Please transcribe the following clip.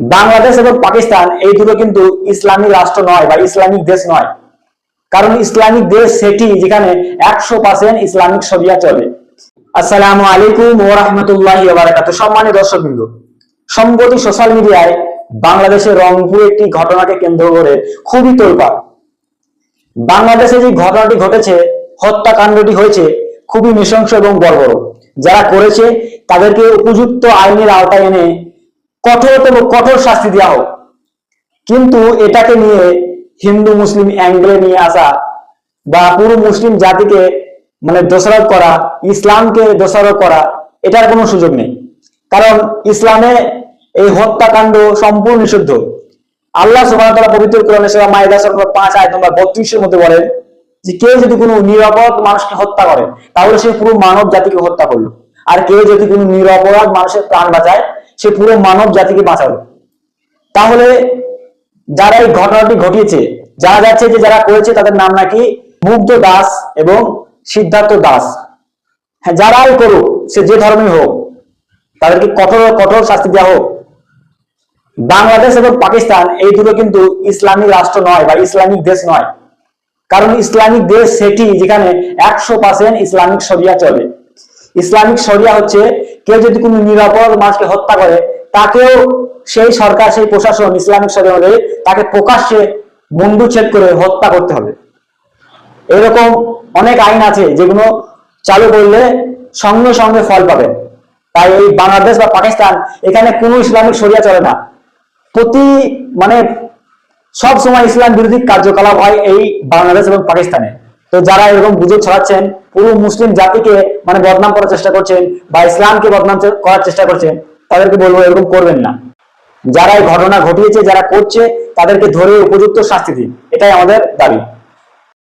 বাংলাদেশ এবং পাকিস্তান এই দুটো কিন্তু ইসলামিক রাষ্ট্র নয় বা ইসলামিক দেশ নয়। কারণ ইসলামিক দেশ সেটি যেখানে 100% ইসলামিক শরিয়া চলে। আসসালামু আলাইকুম ওয়া রাহমাতুল্লাহি ওয়া বারাকাতুহু। সম্মানিত দর্শকবৃন্দ, সম্প্রতি সোশ্যাল মিডিয়ায় বাংলাদেশের রংপুর একটি ঘটনাকে কেন্দ্র করে খুবই তোলপাড়। বাংলাদেশে যে ঘটনাটি ঘটেছে, হত্যাকাণ্ডটি হয়েছে খুবই নৃশংস এবং বর্বর। যারা করেছে তাদেরকে উপযুক্ত আইনের আওতায় এনে কঠোরতম কঠোর শাস্তি দেওয়া হোক। কিন্তু এটাকে নিয়ে হিন্দু মুসলিম অ্যাঙ্গেলে নিয়ে আসা বা পুরো মুসলিম জাতিকে দোষারোপ করা, ইসলামকে দোষারোপ করা, এটার কোনো সুযোগ নেই। কারণ ইসলামে এই হত্যাকাণ্ড সম্পূর্ণ নিষিদ্ধ। আল্লাহ সুবহানাহু ওয়া তাআলা পবিত্র কোরআনে সূরা মাইদা 5 আয়াত নম্বর 32 এর মধ্যে বলেন যে কেউ যদি কোনো নিরপরাধ মানুষকে হত্যা করে তাহলে সে পুরো মানব জাতিকে হত্যা করলো, আর কেউ যদি কোনো নিরপরাধ মানুষের প্রাণ বাঁচায় সে পুরো মানব জাতিকে বাঁচালো। তাহলে যারা এই ঘটনাটি ঘটিয়েছে, জানা যাচ্ছে যে যারা করেছে তাদের নাম নাকি মুগ্ধ দাস এবং সিদ্ধার্থ দাস। হ্যাঁ, যারাই করুক, সে যে ধর্মের হোক, তাদেরকে কঠোর কঠোর শাস্তি দেওয়া হোক। বাংলাদেশ এবং পাকিস্তান এই দুটো কিন্তু ইসলামিক রাষ্ট্র নয় বা ইসলামিক দেশ নয়। কারণ ইসলামিক দেশ সেটি যেখানে 100% ইসলামিক শরিয়া চলে। ইসলামিক শরিয়া হচ্ছে কেউ যদি কোনো নিরপরাধ মানুষকে হত্যা করে তাকেও সেই সরকার, সেই প্রশাসন ইসলামিক শরিয়া হলে তাকে প্রকাশ্যে মুন্ডুচ্ছেদ করে হত্যা করতে হবে। এরকম অনেক আইন আছে যেগুলো চালু করলে সঙ্গে সঙ্গে ফল পাবে। তাই এই বাংলাদেশ বা পাকিস্তান, এখানে কোনো ইসলামিক শরিয়া চলে না। সব সময় ইসলাম বিরোধী কার্যকলাপ হয় এই বাংলাদেশ এবং পাকিস্তানে। তো যারা এরকম গুজব ছড়াচ্ছেন, পুরো মুসলিম জাতিকে বদনাম করার চেষ্টা করছেন বা ইসলামকে বদনাম করার চেষ্টা করছেন, তাদেরকে বলবো এরকম করবেন না। যারা এই ঘটনা ঘটিয়েছে, যারা করছে, তাদেরকে ধরে উপযুক্ত শাস্তি দিন, এটাই আমাদের দাবি।